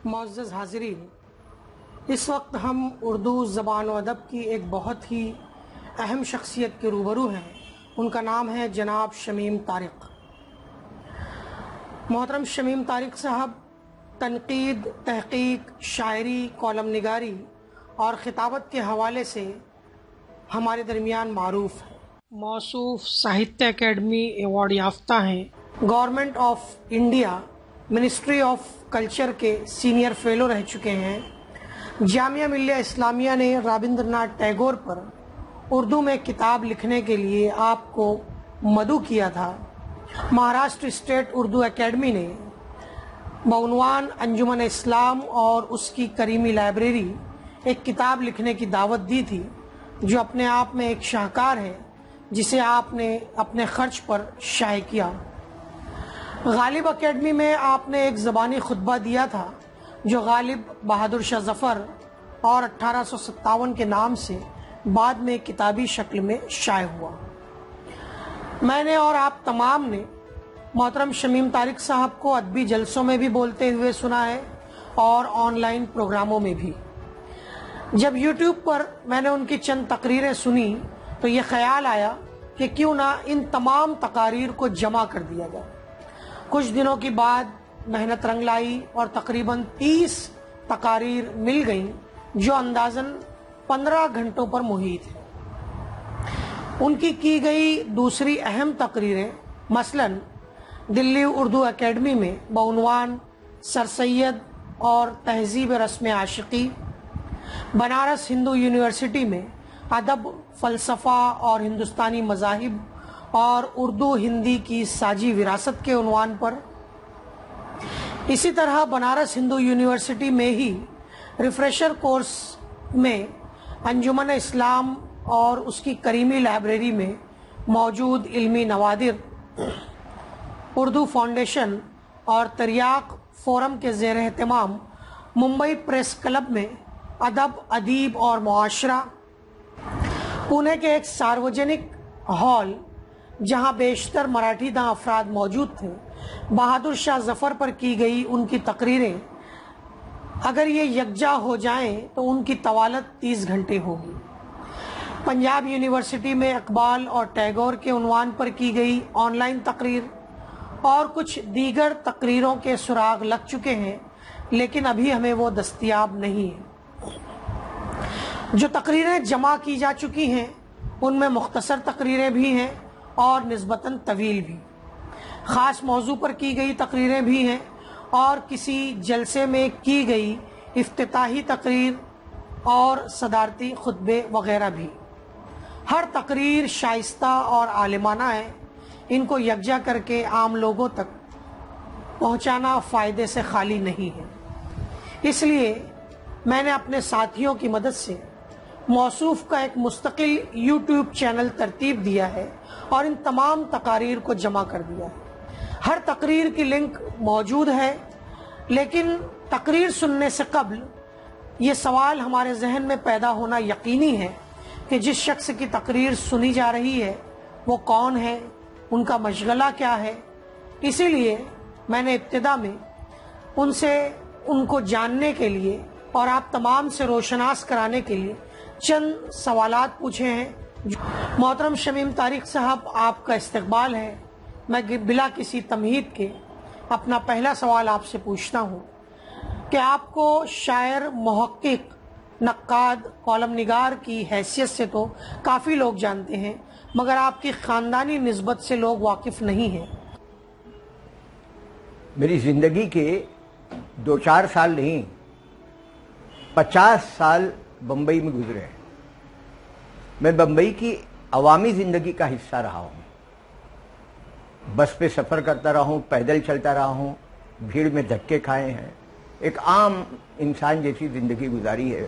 معزز حاضرین، اس وقت ہم اردو زبان و ادب کی ایک بہت ہی اہم شخصیت کے روبرو ہیں۔ ان کا نام ہے جناب شمیم طارق۔ محترم شمیم طارق صاحب تنقید، تحقیق، شاعری، کالم نگاری اور خطابت کے حوالے سے ہمارے درمیان معروف ہیں۔ موصوف ساہتیہ اکیڈمی ایوارڈ یافتہ ہیں۔ Government of India ministry of culture کے سینئر فیلو رہ چکے ہیں۔ جامعہ ملیہ اسلامیہ نے رابندر ناتھ ٹیگور پر اردو میں کتاب لکھنے کے لیے آپ کو مدعو کیا تھا۔ مہاراشٹر اسٹیٹ اردو اکیڈمی نے بعنوان انجمن اسلام اور اس کی کریمی لائبریری ایک کتاب لکھنے کی دعوت دی تھی، جو اپنے آپ میں ایک شاہکار ہے، جسے آپ نے اپنے خرچ پر شائع کیا۔ غالب اکیڈمی میں آپ نے ایک زبانی خطبہ دیا تھا، جو غالب بہادر شاہ ظفر اور 1857 کے نام سے بعد میں کتابی شکل میں شائع ہوا۔ میں نے اور آپ تمام نے محترم شمیم طارق صاحب کو ادبی جلسوں میں بھی بولتے ہوئے سنا ہے اور آن لائن پروگراموں میں بھی۔ جب یوٹیوب پر میں نے ان کی چند تقریریں سنی تو یہ خیال آیا کہ کیوں نہ ان تمام تقاریر کو جمع کر دیا جائے۔ کچھ دنوں کے بعد محنت رنگ لائی اور تقریباً 30 تقاریر مل گئیں، جو اندازاً 15 گھنٹوں پر محیط ہیں۔ ان کی گئی دوسری اہم تقریریں مثلاً دلی اردو اکیڈمی میں بعنوان سر سید اور تہذیب رسم عاشقی، بنارس ہندو یونیورسٹی میں ادب، فلسفہ اور ہندوستانی مذاہب اور اردو ہندی کی ساجی وراثت کے عنوان پر، اسی طرح بنارس ہندو یونیورسٹی میں ہی ریفریشر کورس میں انجمن اسلام اور اس کی کریمی لائبریری میں موجود علمی نوادر، اردو فاؤنڈیشن اور تریاق فورم کے زیر اہتمام ممبئی پریس کلب میں ادب، ادیب اور معاشرہ، پونے کے ایک ساروجنک ہال جہاں بیشتر مراٹھی داں افراد موجود تھے، بہادر شاہ ظفر پر کی گئی ان کی تقریریں اگر یہ یکجا ہو جائیں تو ان کی طوالت 30 گھنٹے ہوگی۔ پنجاب یونیورسٹی میں اقبال اور ٹیگور کے عنوان پر کی گئی آن لائن تقریر اور کچھ دیگر تقریروں کے سراغ لگ چکے ہیں، لیکن ابھی ہمیں وہ دستیاب نہیں ہیں۔ جو تقریریں جمع کی جا چکی ہیں ان میں مختصر تقریریں بھی ہیں اور نسبتاً طویل بھی، خاص موضوع پر کی گئی تقریریں بھی ہیں اور کسی جلسے میں کی گئی افتتاحی تقریر اور صدارتی خطبے وغیرہ بھی۔ ہر تقریر شائستہ اور عالمانہ ہے۔ ان کو یکجا کر کے عام لوگوں تک پہنچانا فائدے سے خالی نہیں ہے۔ اس لیے میں نے اپنے ساتھیوں کی مدد سے موصوف کا ایک مستقل یوٹیوب چینل ترتیب دیا ہے اور ان تمام تقاریر کو جمع کر دیا ہے۔ ہر تقریر کی لنک موجود ہے، لیکن تقریر سننے سے قبل یہ سوال ہمارے ذہن میں پیدا ہونا یقینی ہے کہ جس شخص کی تقریر سنی جا رہی ہے وہ کون ہے، ان کا مشغلہ کیا ہے۔ اسی لیے میں نے ابتدا میں ان کو جاننے کے لیے اور آپ تمام سے روشناس کرانے کے لیے چند سوالات پوچھے ہیں۔ محترم شمیم طارق صاحب، آپ کا استقبال ہے۔ میں بلا کسی تمہید کے اپنا پہلا سوال آپ سے پوچھتا ہوں کہ آپ کو شاعر، محقق، نقاد، کالم نگار کی حیثیت سے تو کافی لوگ جانتے ہیں، مگر آپ کی خاندانی نسبت سے لوگ واقف نہیں ہیں۔ میری زندگی کے 2-4 سال نہیں، 50 سال بمبئی میں گزرے ہیں۔ میں بمبئی کی عوامی زندگی کا حصہ رہا ہوں، بس پہ سفر کرتا رہا ہوں، پیدل چلتا رہا ہوں، بھیڑ میں دھکے کھائے ہیں، ایک عام انسان جیسی زندگی گزاری ہے،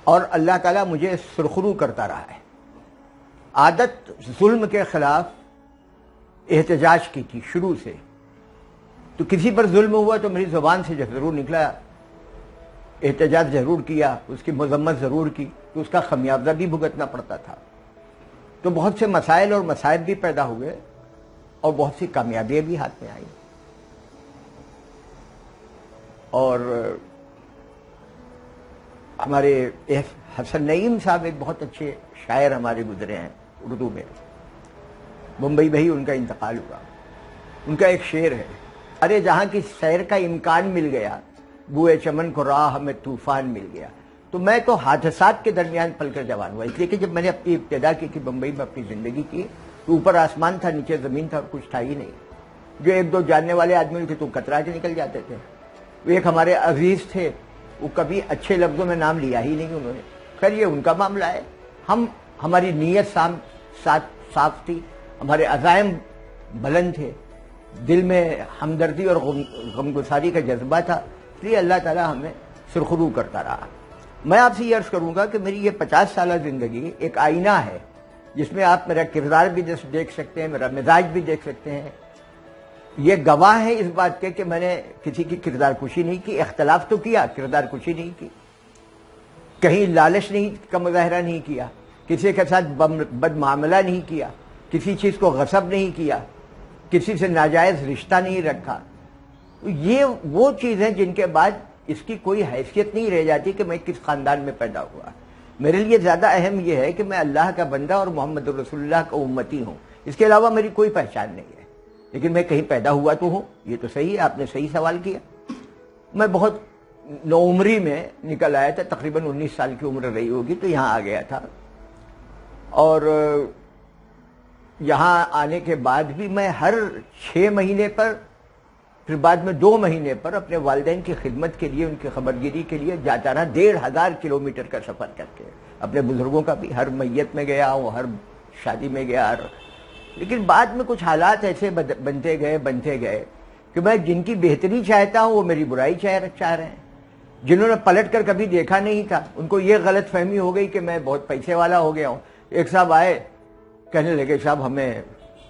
اور اللہ تعالیٰ مجھے سرخرو کرتا رہا ہے۔ عادت ظلم کے خلاف احتجاج کی تھی شروع سے، تو کسی پر ظلم ہوا تو میری زبان سے ضرور نکلا، احتجاج ضرور کیا، اس کی مذمت ضرور کی، تو اس کا خمیازہ بھی بھگتنا پڑتا تھا۔ تو بہت سے مسائل اور مصائب بھی پیدا ہوئے اور بہت سی کامیابیاں بھی ہاتھ میں آئیں۔ اور ہمارے حسن نعیم صاحب ایک بہت اچھے شاعر ہمارے گزرے ہیں اردو میں، ممبئی میں ہی ان کا انتقال ہوا۔ ان کا ایک شعر ہے، ارے جہاں کی سیر کا امکان مل گیا، بوئے چمن کو راہ میں طوفان مل گیا۔ تو میں تو حادثات کے درمیان پل کر جوان ہوا، اس لیے کہ جب میں نے اپنی ابتدا کی تھی بمبئی میں اپنی زندگی کی، تو اوپر آسمان تھا، نیچے زمین تھا، اور کچھ تھا ہی نہیں۔ جو ایک دو جاننے والے آدمی تھے تو کترا کے نکل جاتے تھے۔ وہ ایک ہمارے عزیز تھے، وہ کبھی اچھے لفظوں میں نام لیا ہی نہیں انہوں نے۔ خیر یہ ان کا معاملہ ہے، ہماری نیت صاف تھی، ہمارے عزائم بلند تھے، دل میں ہمدردی اور غمگساری کا جذبہ تھا، اس لیے اللہ تعالیٰ ہمیں سرخرو کرتا رہا۔ میں آپ سے یہ عرض کروں گا کہ میری یہ 50 سالہ زندگی ایک آئینہ ہے، جس میں آپ میرا کردار بھی دیکھ سکتے ہیں، میرا مزاج بھی دیکھ سکتے ہیں۔ یہ گواہ ہے اس بات کے کہ میں نے کسی کی کردار کشی نہیں کی، اختلاف تو کیا، کردار کشی نہیں کی، کہیں لالچ کا مظاہرہ نہیں کیا، کسی کے ساتھ بد معاملہ نہیں کیا، کسی چیز کو غصب نہیں کیا، کسی سے ناجائز رشتہ نہیں رکھا۔ یہ وہ چیز ہے جن کے بعد اس کی کوئی حیثیت نہیں رہ جاتی کہ میں کس خاندان میں پیدا ہوا۔ میرے لیے زیادہ اہم یہ ہے کہ میں اللہ کا بندہ اور محمد رسول اللہ کا امتی ہوں، اس کے علاوہ میری کوئی پہچان نہیں ہے۔ لیکن میں کہیں پیدا ہوا تو ہوں، یہ تو صحیح ہے، آپ نے صحیح سوال کیا۔ میں بہت نوعمری میں نکل آیا تھا، تقریباً 19 سال کی عمر رہی ہوگی تو یہاں آ گیا تھا، اور یہاں آنے کے بعد بھی میں ہر 6 مہینے پر، پھر بعد میں 2 مہینے پر اپنے والدین کی خدمت کے لیے، ان کی خبرگیری کے لیے جاتا رہا، 1500 کلومیٹر کا سفر کر کے، اپنے بزرگوں کا بھی، ہر میت میں گیا ہوں، ہر شادی میں گیا۔ لیکن بعد میں کچھ حالات ایسے بنتے گئے کہ میں جن کی بہتری چاہتا ہوں وہ میری برائی چاہ رہے ہیں۔ جنہوں نے پلٹ کر کبھی دیکھا نہیں تھا، ان کو یہ غلط فہمی ہو گئی کہ میں بہت پیسے والا ہو گیا ہوں۔ ایک صاحب آئے کہنے لگے صاحب ہمیں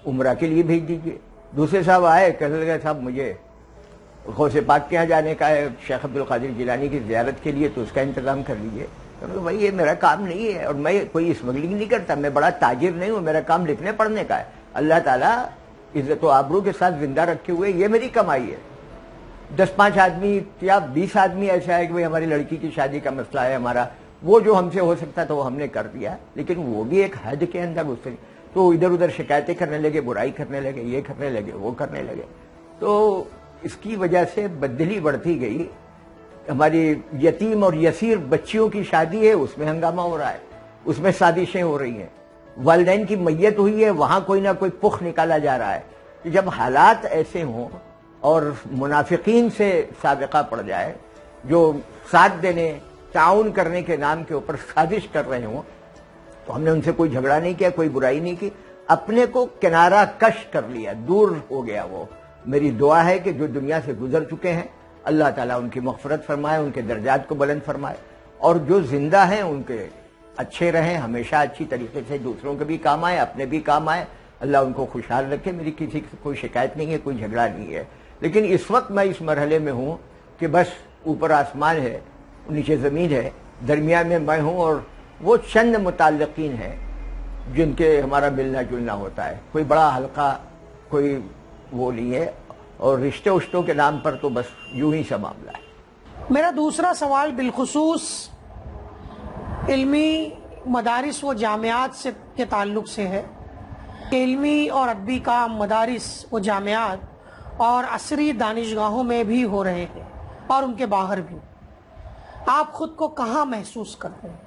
عمرہ کے لیے بھیج دیجئے، دوسرے صاحب آئے کہنے لگے صاحب مجھے غوث پاک کے یہاں جانے کا ہے، شیخ عبد القادر جیلانی کی زیارت کے لیے، تو اس کا انتظام کر لیجئے۔ بھائی یہ میرا کام نہیں ہے، اور میں کوئی اسمگلنگ نہیں کرتا، میں بڑا تاجر نہیں ہوں، میرا کام لکھنے پڑھنے کا ہے۔ اللہ تعالیٰ عزت و آبرو کے ساتھ زندہ رکھے ہوئے یہ میری کمائی ہے۔ 10-5 آدمی یا 20 آدمی ایسا ہے کہ بھائی ہماری لڑکی کی شادی کا مسئلہ ہے ہمارا، وہ جو ہم سے ہو سکتا تھا وہ ہم نے کر دیا، لیکن وہ بھی ایک حد کے اندر اس سے تو ادھر ادھر شکایتیں کرنے لگے، برائی کرنے لگے، یہ کرنے لگے، وہ کرنے لگے۔ تو اس کی وجہ سے بددلی بڑھتی گئی۔ ہماری یتیم اور یسیر بچیوں کی شادی ہے، اس میں ہنگامہ ہو رہا ہے، اس میں سازشیں ہو رہی ہیں۔ والدین کی میت ہوئی ہے، وہاں کوئی نہ کوئی پخ نکالا جا رہا ہے۔ کہ جب حالات ایسے ہوں اور منافقین سے سابقہ پڑ جائے جو ساتھ دینے، تعاون کرنے کے نام کے اوپر سازش کر رہے ہوں، تو ہم نے ان سے کوئی جھگڑا نہیں کیا، کوئی برائی نہیں کی، اپنے کو کنارہ کش کر لیا، دور ہو گیا وہ۔ میری دعا ہے کہ جو دنیا سے گزر چکے ہیں اللہ تعالیٰ ان کی مغفرت فرمائے، ان کے درجات کو بلند فرمائے، اور جو زندہ ہیں ان کے اچھے رہیں، ہمیشہ اچھی طریقے سے دوسروں کے بھی کام آئے، اپنے بھی کام آئے، اللہ ان کو خوشحال رکھے۔ میری کسی سے کوئی شکایت نہیں ہے، کوئی جھگڑا نہیں ہے، لیکن اس وقت میں اس مرحلے میں ہوں کہ بس اوپر آسمان ہے، نیچے زمین ہے، درمیان میں میں ہوں، اور وہ چند متعلقین ہیں جن کے ہمارا ملنا جلنا ہوتا ہے، کوئی بڑا حلقہ کوئی وہ نہیں ہے، اور رشتے اشتوں کے نام پر تو بس یوں ہی سا معاملہ ہے۔ میرا دوسرا سوال بالخصوص علمی مدارس و جامعات کے تعلق سے ہے۔ علمی اور ادبی کام مدارس و جامعات اور عصری دانشگاہوں میں بھی ہو رہے ہیں اور ان کے باہر بھی، آپ خود کو کہاں محسوس کرتے ہیں؟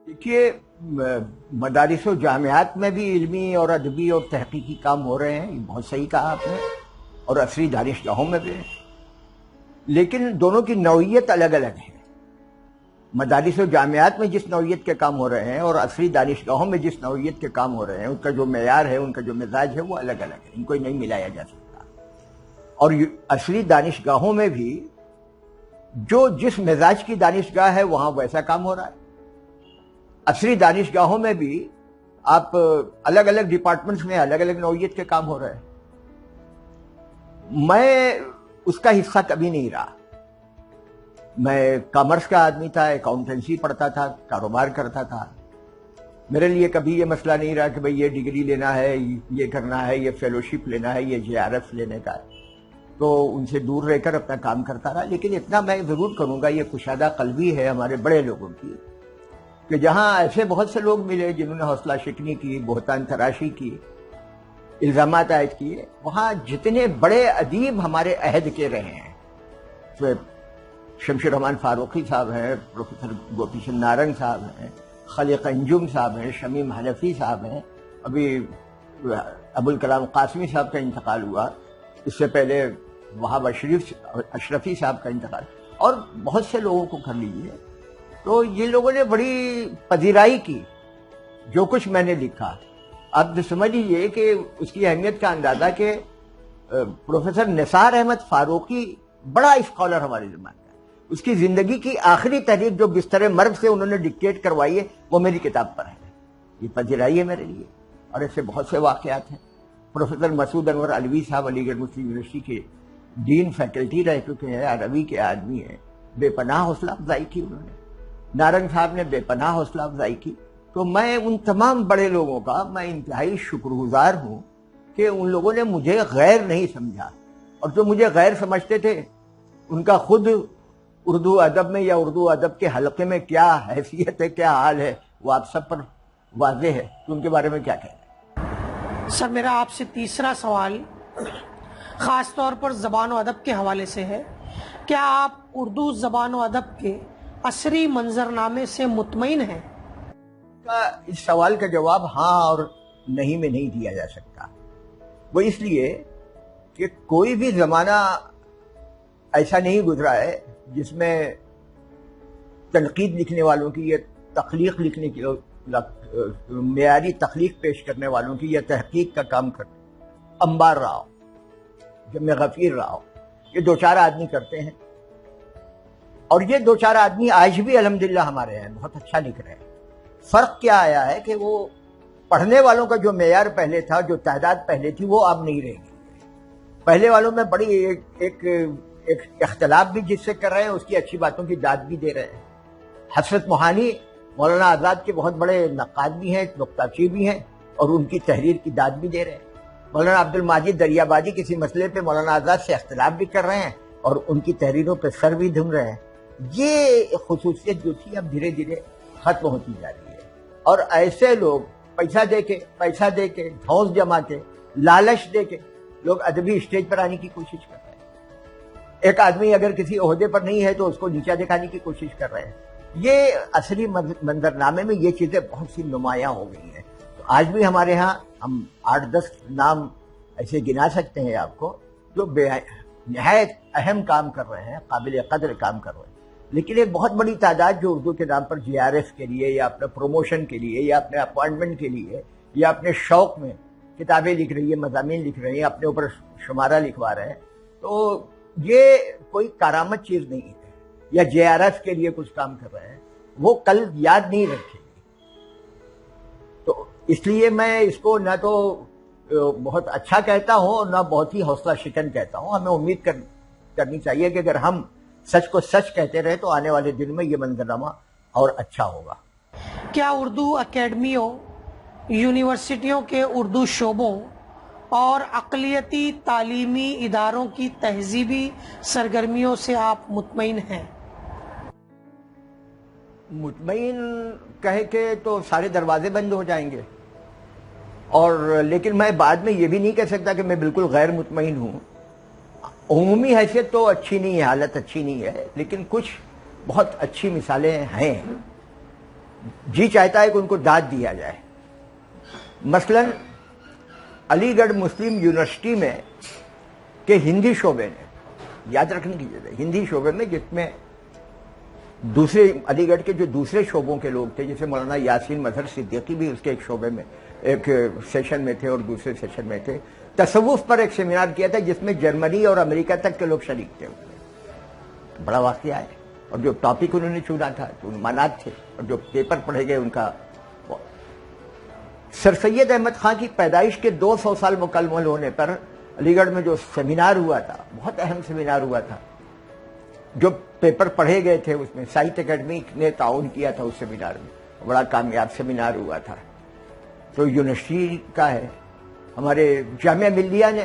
دیکھیے، مدارس و جامعات میں بھی علمی اور ادبی اور تحقیقی کام ہو رہے ہیں، یہ بہت صحیح کہا آپ نے، اور عصری دانشگاہوں میں بھی ہیں، لیکن دونوں کی نوعیت الگ الگ ہے۔ مدارس و جامعات میں جس نوعیت کے کام ہو رہے ہیں اور عصری دانشگاہوں میں جس نوعیت کے کام ہو رہے ہیں، ان کا جو معیار ہے، ان کا جو مزاج ہے، وہ الگ الگ ہے، ان کو نہیں ملایا جا سکتا۔ اور عصری دانشگاہوں میں بھی جو جس مزاج کی دانشگاہ ہے وہاں ویسا کام ہو رہا ہے۔ عصری دانشگاہوں میں بھی آپ الگ الگ ڈپارٹمنٹس میں الگ الگ نوعیت کے کام ہو رہے ہیں۔ میں اس کا حصہ کبھی نہیں رہا۔ میں کامرس کا آدمی تھا، اکاؤنٹنسی پڑھتا تھا، کاروبار کرتا تھا۔ میرے لیے کبھی یہ مسئلہ نہیں رہا کہ بھئی یہ ڈگری لینا ہے، یہ کرنا ہے، یہ فیلوشپ لینا ہے، یہ JRF لینے کا ہے۔ تو ان سے دور رہ کر اپنا کام کرتا رہا. لیکن اتنا میں ضرور کروں گا، یہ کشادہ قلبی ہے ہمارے بڑے لوگوں کی، کہ جہاں ایسے بہت سے لوگ ملے جنہوں نے حوصلہ شکنی کی، بہتان تراشی کی، الزامات عائد کیے، وہاں جتنے بڑے ادیب ہمارے عہد کے رہے ہیں، تو شمشیر رحمان فاروقی صاحب ہیں، پروفیسر گوپی چند نارنگ صاحب ہیں، خالق انجم صاحب ہیں، شمیم حنفی صاحب ہیں، ابھی ابوالکلام قاسمی صاحب کا انتقال ہوا، اس سے پہلے وہاب اشرفی صاحب کا انتقال، اور بہت سے لوگوں کو کر لیجیے. تو یہ لوگوں نے بڑی پذیرائی کی جو کچھ میں نے لکھا. آپ سمجھ لیجیے کہ اس کی اہمیت کا اندازہ کہ پروفیسر نثار احمد فاروقی بڑا اسکالر ہمارے زمانے کا، اس کی زندگی کی آخری تحریر جو بستر مرگ سے انہوں نے ڈکٹیٹ کروائی ہے وہ میری کتاب پر ہے. یہ پذیرائی ہے میرے لیے. اور ایسے بہت سے واقعات ہیں. پروفیسر مسعود انور علوی صاحب علی گڑھ مسلم یونیورسٹی کے ڈین فیکلٹی رہ چکے ہیں، عربی کے آدمی ہیں، بے پناہ حوصلہ افزائی کی انہوں نے. نارنگ صاحب نے بے پناہ حوصلہ افزائی کی. تو میں ان تمام بڑے لوگوں کا میں انتہائی شکر گزار ہوں کہ ان لوگوں نے مجھے غیر نہیں سمجھا، اور جو مجھے غیر سمجھتے تھے ان کا خود اردو ادب میں یا اردو ادب کے حلقے میں کیا حیثیت ہے، کیا حال ہے، وہ آپ سب پر واضح ہے. تو ان کے بارے میں کیا کہنا ہے؟ سر میرا آپ سے تیسرا سوال خاص طور پر زبان و ادب کے حوالے سے ہے. کیا آپ اردو زبان و ادب کے عصری منظرنامے سے مطمئن ہیں؟ اس سوال کا جواب ہاں اور نہیں میں نہیں دیا جا سکتا. وہ اس لیے کہ کوئی بھی زمانہ ایسا نہیں گزرا ہے جس میں تنقید لکھنے والوں کی یا تخلیق لکھنے کی، معیاری تخلیق پیش کرنے والوں کی یا تحقیق کا کام کرتے انبار رہا ہو، جمع غفیر رہا ہو. یہ دو چار آدمی کرتے ہیں، اور یہ دو چار آدمی آج بھی الحمدللہ ہمارے ہیں، بہت اچھا لکھ رہے ہیں. فرق کیا آیا ہے کہ وہ پڑھنے والوں کا جو معیار پہلے تھا، جو تعداد پہلے تھی، وہ اب نہیں رہے گی. پہلے والوں میں بڑی ایک اختلاف بھی جس سے کر رہے ہیں، اس کی اچھی باتوں کی داد بھی دے رہے ہیں. حسرت موہانی مولانا آزاد کے بہت بڑے نقاد بھی ہیں، نکتہ بھی ہیں، اور ان کی تحریر کی داد بھی دے رہے ہیں. مولانا عبد الماجد دریابادی کسی مسئلے پہ مولانا آزاد سے اختلاف بھی کر رہے ہیں اور ان کی تحریروں پہ سر بھی دھم رہے ہیں. یہ خصوصیت جو تھی اب دھیرے دھیرے ختم ہوتی جا رہی ہے. اور ایسے لوگ پیسہ دے کے دھوس جما کے لالچ دے کے لوگ ادبی اسٹیج پر آنے کی کوشش کر رہے ہیں. ایک آدمی اگر کسی عہدے پر نہیں ہے تو اس کو نیچا دکھانے کی کوشش کر رہے ہیں. یہ اصلی منظرنامے میں یہ چیزیں بہت سی نمایاں ہو گئی ہیں. تو آج بھی ہمارے ہاں ہم 8-10 نام ایسے گنا سکتے ہیں آپ کو جو نہایت اہم کام کر رہے ہیں، قابل قدر کام کر رہے ہیں. لیکن ایک بہت بڑی تعداد جو اردو کے نام پر GRF کے لیے یا اپنے پروموشن کے لیے یا اپنے اپوائنٹمنٹ کے لیے یا اپنے شوق میں کتابیں لکھ رہی ہے، مضامین لکھ رہی ہیں، اپنے اوپر شمارہ لکھوا رہے ہیں. تو یہ کوئی کارآمد چیز نہیں ہے. یا JRF کے لیے کچھ کام کر رہے ہیں، وہ کل یاد نہیں رکھیں گے. تو اس لیے میں اس کو نہ تو بہت اچھا کہتا ہوں اور نہ بہت ہی حوصلہ شکن کہتا ہوں. ہمیں امید کرنی چاہیے کہ اگر ہم سچ کو سچ کہتے رہے تو آنے والے دن میں یہ منظرنامہ اور اچھا ہوگا. کیا اردو اکیڈمیوں، یونیورسٹیوں کے اردو شعبوں اور اقلیتی تعلیمی اداروں کی تہذیبی سرگرمیوں سے آپ مطمئن ہیں؟ مطمئن کہے کہ تو سارے دروازے بند ہو جائیں گے. اور لیکن میں بعد میں یہ بھی نہیں کہہ سکتا کہ میں بالکل غیر مطمئن ہوں. عمومی حیثیت تو اچھی نہیں ہے، حالت اچھی نہیں ہے، لیکن کچھ بہت اچھی مثالیں ہیں. جی چاہتا ہے کہ ان کو داد دیا جائے. مثلا علی گڑھ مسلم یونیورسٹی میں کہ ہندی شعبے نے، یاد رکھنے کی ضرورت ہے، ہندی شعبے میں جس میں دوسرے علی گڑھ کے جو دوسرے شعبوں کے لوگ تھے، جیسے مولانا یاسین مظہر صدیقی بھی اس کے ایک شعبے میں ایک سیشن میں تھے اور دوسرے سیشن میں تھے. تصوف پر ایک سیمینار کیا تھا جس میں جرمنی اور امریکہ تک کے لوگ شریک تھے. بڑا واقعہ ہے. اور جو ٹاپک انہوں نے چنا تھا، جو عنوانات تھے اور جو پیپر پڑھے گئے ان کا. سر سید احمد خان کی پیدائش کے 200 سال مکمل ہونے پر علی گڑھ میں جو سیمینار ہوا تھا، بہت اہم سیمینار ہوا تھا. جو پیپر پڑھے گئے تھے اس میں ساہتیہ اکیڈمی نے تعاون کیا تھا. اس سیمینار میں بڑا کامیاب سیمینار ہوا تھا. تو یونیورسٹی کا ہے، ہمارے جامعہ ملیہ نے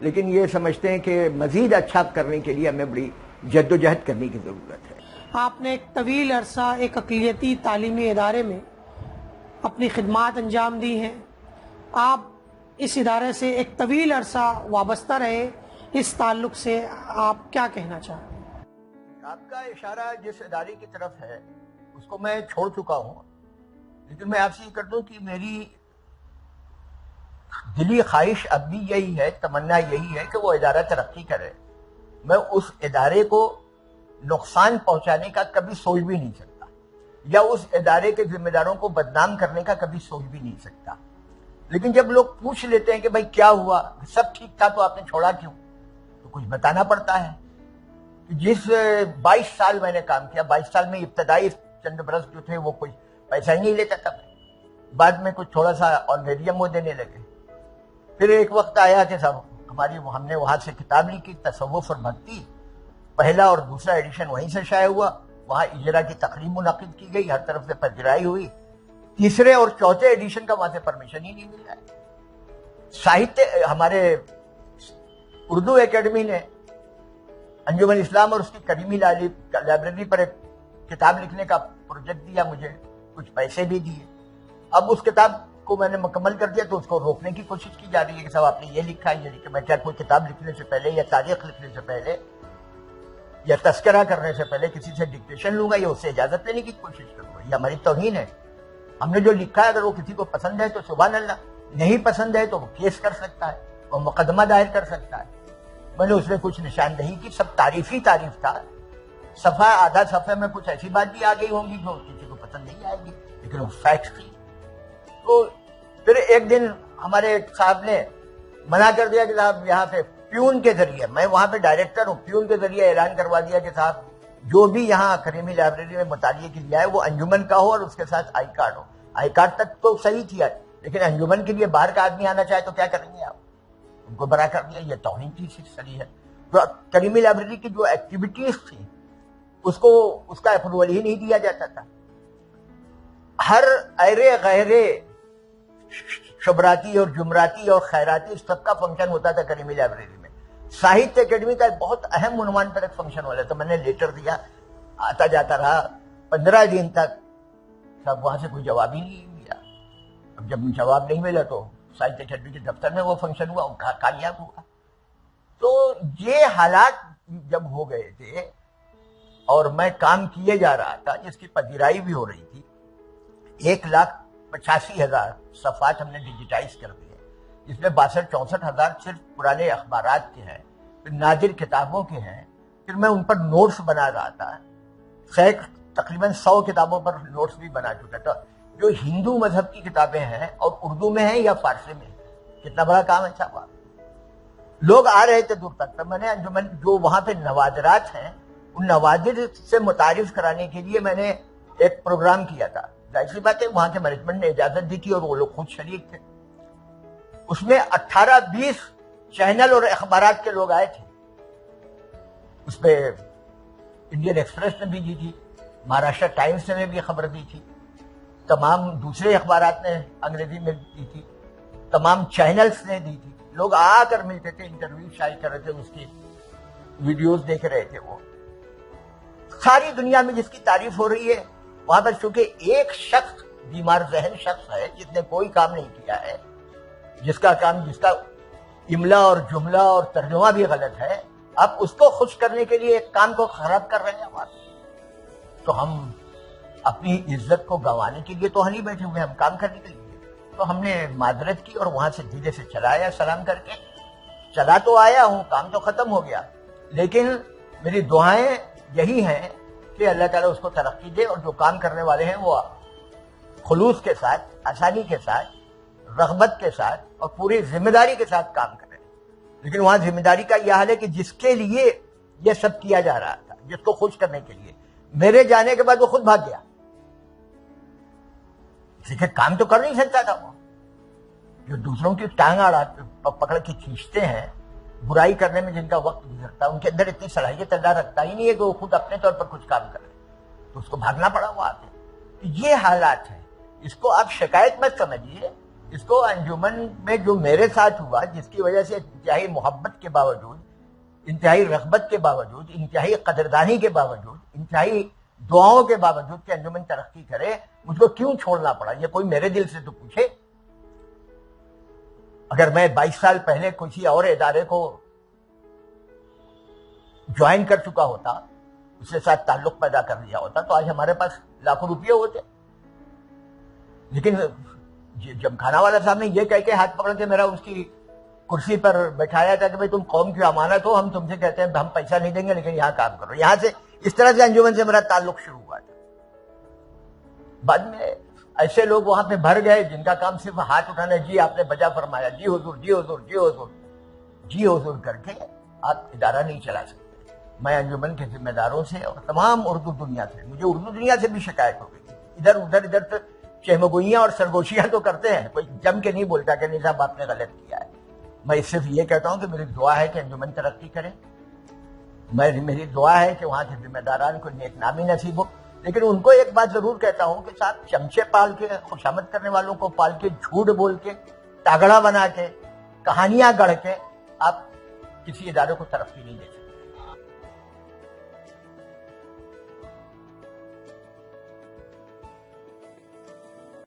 لیکن یہ سمجھتے ہیں کہ مزید اچھا کرنے کے لیے ہمیں بڑی جدوجہد کرنے کی ضرورت ہے۔ آپ نے ایک طویل عرصہ ایک اقلیتی تعلیمی ادارے میں اپنی خدمات انجام دی ہیں، آپ اس ادارے سے ایک طویل عرصہ وابستہ رہے، اس تعلق سے آپ کیا کہنا چاہتے ہیں؟ آپ کا اشارہ جس ادارے کی طرف ہے اس کو میں چھوڑ چکا ہوں، لیکن میں آپ سے یہ کر دوں کہ میری دلی خواہش اب بھی یہی ہے، تمنا یہی ہے کہ وہ ادارہ ترقی کرے۔ میں اس ادارے کو نقصان پہنچانے کا کبھی سوچ بھی نہیں سکتا، یا اس ادارے کے ذمہ داروں کو بدنام کرنے کا کبھی سوچ بھی نہیں سکتا۔ لیکن جب لوگ پوچھ لیتے ہیں کہ بھائی کیا ہوا، سب ٹھیک تھا تو آپ نے چھوڑا کیوں، تو کچھ بتانا پڑتا ہے۔ جس 22 سال میں نے کام کیا، 22 سال میں ابتدائی چند برس جو تھے وہ کوئی پیسہ ہی نہیں لیتا تھا، بعد میں کچھ تھوڑا سا آنریڈیم وہ دینے لگے۔ پھر ایک وقت آیا کہ صاحب ہم نے وہاں سے کتاب لکھی تصوف اور بھکتی، پہلا اور دوسرا ایڈیشن وہیں سے شائع ہوا، وہاں اجرا کی تقریب منعقد کی گئی، ہر طرف سے پذیرائی ہوئی۔ تیسرے اور چوتھے ایڈیشن کا وہاں سے پرمیشن ہی نہیں مل رہا ہے۔ ساہتیہ ہمارے اردو اکیڈمی نے انجمن اسلام اور اس کی کریمی لائبریری پر ایک کتاب لکھنے کا پروجیکٹ دیا مجھے، کچھ پیسے بھی دیے۔ اب اس کتاب کو میں نے مکمل کر دیا تو اس کو روکنے کی کوشش کی جا رہی ہے کہ صاحب آپ نے یہ لکھا ہے، یہ لکھا۔ میں کیا کوئی کتاب لکھنے سے پہلے یا تاریخ لکھنے سے پہلے یا تذکرہ کرنے سے پہلے کسی سے ڈکٹیشن لوں گا یا اس سے اجازت لینے کی کوشش کروں گا؟ یہ ہماری توہین ہے۔ ہم نے جو لکھا ہے اگر وہ کسی کو پسند ہے تو سبحان اللہ، نہیں پسند ہے تو وہ کیس کر سکتا ہے، وہ مقدمہ دائر کر سکتا ہے۔ میں نے اس میں کچھ نشاندہی کی، سب تعریفی تعریف تھا، صفحہ آدھا صفحے میں کچھ ایسی بات بھی آ گئی ہوں گی جو کسی کو پسند نہیں آئے گی، لیکن وہ فیکٹس تھی۔ تو پھر ایک دن ہمارے ایک صاحب نے منع کر دیا کہ صاحب یہاں سے پیون کے ذریعے، میں وہاں پہ ڈائریکٹر ہوں، پیون کے ذریعے اعلان کروا دیا کہ صاحب جو بھی یہاں کریمی لائبریری میں مطالعے کے لیے آئے وہ انجمن کا ہو اور اس کے ساتھ I card who. I card تک تو صحیح تھی، لیکن انجمن کے لیے باہر کا آدمی آنا چاہے تو کیا کریں گے آپ؟ ان کو برا کر دیا، یہ توہین کی سری ہے۔ تو کریمی لائبریری کی جو ایکٹیویٹیز تھی اس کا اپروول ہی نہیں دیا جاتا تھا۔ ہر ایرے غیرے شبراتی اور جمراتی اور خیراتی سب کا فنکشن ہوتا تھا کریمی لائبریری میں۔ ساہتیہ اکیڈمی کا ایک بہت اہم عنوان پر ایک فنکشن ہو رہا تھا، میں نے لیٹر دیا، آتا جاتا رہا 15 دن تک، سب وہاں سے کوئی جواب ہی نہیں ملا۔ اب جب جواب نہیں ملا تو ساہتیہ اکیڈمی کے دفتر میں وہ فنکشن ہوا، کامیاب ہوا۔ تو یہ حالات جب ہو گئے تھے اور میں کام کیے جا رہا تھا جس کی پذیرائی بھی ہو رہی تھی، 1,85,000 صفحات ہم نے ڈیجیٹائز کر دیے، جس میں 62-64 صرف پرانے اخبارات کے ہیں، پھر نادر کتابوں کے ہیں، پھر میں ان پر نوٹس بنا رہا تھا، تقریباً 100 کتابوں پر نوٹس بھی بنا چکا تھا، جو ہندو مذہب کی کتابیں ہیں اور اردو میں ہیں یا فارسی میں ہیں۔ کتنا بڑا کام ہے صاحب! لوگ آ رہے تھے دور تک، میں نے انجمن جو وہاں پہ نوادرات ہیں ان نوادر سے متعارف کرانے کے لیے میں نے ایک پروگرام کیا تھا۔ ظاہر سی بات ہے وہاں کے مینجمنٹ نے اجازت دی تھی اور وہ لوگ خود شریک تھے۔ اس میں 18-20 چینل اور اخبارات کے لوگ آئے تھے۔ اس پہ انڈین ایکسپریس نے بھی دی تھی، مہاراشٹر ٹائمز نے بھی خبر دی تھی، تمام دوسرے اخبارات نے انگریزی میں دی تھی، تمام چینلز نے دی تھی۔ لوگ آ کر ملتے تھے، انٹرویو شائع کر رہے تھے، اس کی ویڈیوز دیکھ رہے تھے۔ وہ ساری دنیا میں جس کی تعریف ہو رہی ہے، وہاں پر چونکہ ایک شخص بیمار ذہن شخص ہے جس نے کوئی کام نہیں کیا ہے، جس کا املا اور جملہ اور ترجمہ بھی غلط ہے، آپ اس کو خوش کرنے کے لیے ایک کام کو خراب کر رہے ہیں وہاں پہ۔ تو ہم اپنی عزت کو گنوانے کے لیے تو نہیں بیٹھے ہوئے، ہم کام کرنے کے لیے۔ تو ہم نے معذرت کی اور وہاں سے دھیرے سے چلا آیا، سلام کر کے چلا تو آیا ہوں، کام تو ختم ہو گیا، لیکن میری دعائیں یہی ہیں کہ اللہ تعالیٰ اس کو ترقی دے اور جو کام کرنے والے ہیں وہ خلوص کے ساتھ، آسانی کے ساتھ، رغبت کے ساتھ اور پوری ذمہ داری کے ساتھ کام کریں۔ لیکن وہاں ذمہ داری کا یہ حال ہے کہ جس کے لیے یہ سب کیا جا رہا تھا، جس کو خوش کرنے کے لیے، میرے جانے کے بعد وہ خود بھاگ گیا۔ ٹھیک ہے، کام تو کر نہیں سکتا تھا وہ۔ جو دوسروں کی ٹانگ پکڑ کے کھینچتے ہیں، برائی کرنے میں جن کا وقت گزرتا ہے، ان کے اندر اتنی صلاحیت اللہ رکھتا ہی نہیں ہے کہ وہ خود اپنے طور پر کچھ کام کرے، تو اس کو بھاگنا پڑا وہ آتے۔ یہ حالات ہیں، اس کو آپ شکایت مت سمجھیے، اس کو انجمن میں جو میرے ساتھ ہوا، جس کی وجہ سے انتہائی محبت کے باوجود، انتہائی رغبت کے باوجود، انتہائی قدردانی کے باوجود، انتہائی دعاؤں کے باوجود کہ انجمن ترقی کرے، مجھ کو کیوں چھوڑنا پڑا؟ یہ کوئی میرے دل سے تو پوچھے۔ اگر میں 22 سال پہلے کسی اور ادارے کو جوائن کر چکا ہوتا، اس کے ساتھ تعلق پیدا کر لیا ہوتا، تو آج ہمارے پاس لاکھوں روپے ہوتے۔ لیکن جب کھانا والا صاحب نے یہ کہہ کے ہاتھ پکڑ کے میرا اس کی کرسی پر بیٹھایا تھا کہ بھئی تم قوم کی امانت ہو، ہم تم سے کہتے ہیں ہم پیسہ نہیں دیں گے لیکن یہاں کام کرو، یہاں سے اس طرح سے انجمن سے میرا تعلق شروع ہوا تھا۔ بعد میں ایسے لوگ وہاں پہ بھر گئے جن کا کام صرف ہاتھ اٹھانا، جی آپ نے بجا فرمایا، جی حضور، جی حضور، جی حضور، جی حضور کر کے آپ ادارہ نہیں چلا سکتے۔ میں انجمن کے ذمہ داروں سے اور تمام اردو دنیا سے، مجھے اردو دنیا سے بھی شکایت ہو گئی، ادھر تو چہمگوئیاں اور سرگوشیاں تو کرتے ہیں، کوئی جم کے نہیں بولتا کہ نہیں صاحب آپ نے غلط کیا ہے۔ میں صرف یہ کہتا ہوں کہ میری دعا ہے کہ انجمن ترقی کرے، میری دعا ہے کہ وہاں کے ذمہ داران کو نیک نامی نصیب ہو، لیکن ان کو ایک بات ضرور کہتا ہوں کہ صاحب چمچے پال کے، خوشامد کرنے والوں کو پال کے، جھوٹ بول کے، تاگڑا بنا کے، کہانیاں گڑھ کے آپ کسی ادارے کو ترقی نہیں دے سکتے۔